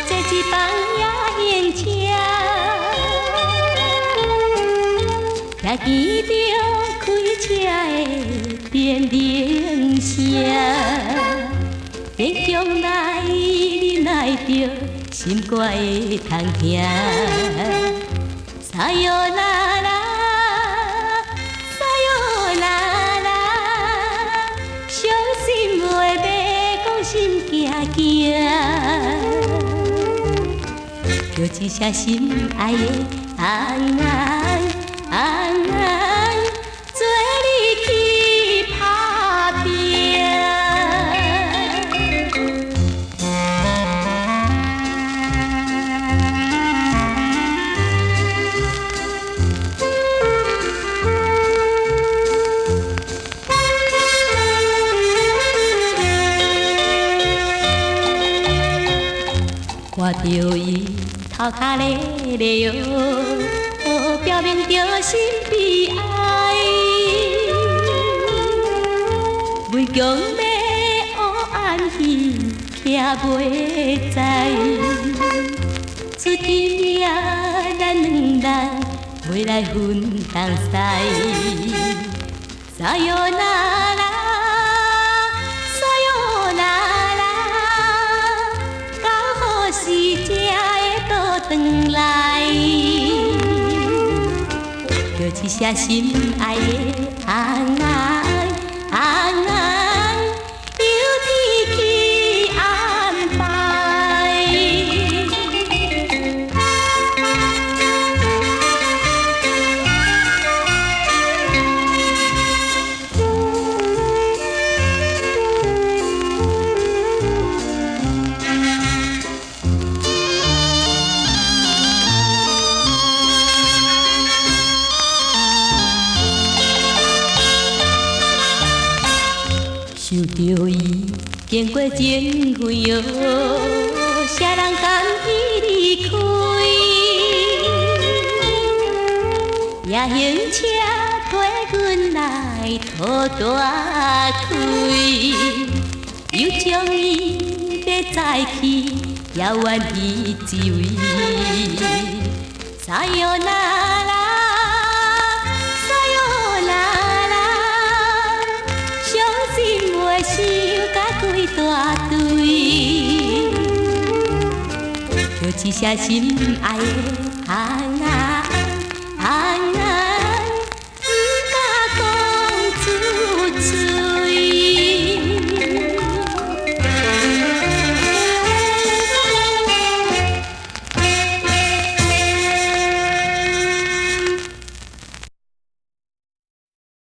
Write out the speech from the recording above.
这一房也行车，听见着开车的电铃声，电将来忍耐着心肝会通听。撒哟啦啦，撒哟啦啦，伤心话要讲心惊惊，叫一声心爱的红红红红，做你去打拼。看着伊头壳咧咧哦，表明着心悲哀。每强要黑暗去，徛袂知。出天命，咱两人袂来分东西。撒哟那拉，撒哟那拉，到好时才会倒转来。叫一声心爱的红红红红，由天去安排。想着伊经过情非哦，谁人甘伊离开？也行车替阮来土大开，又将伊要载去遥远迄一位。撒哟那拉，撒哟那拉，伤心话想甲几大堆，叫一声心爱的红红。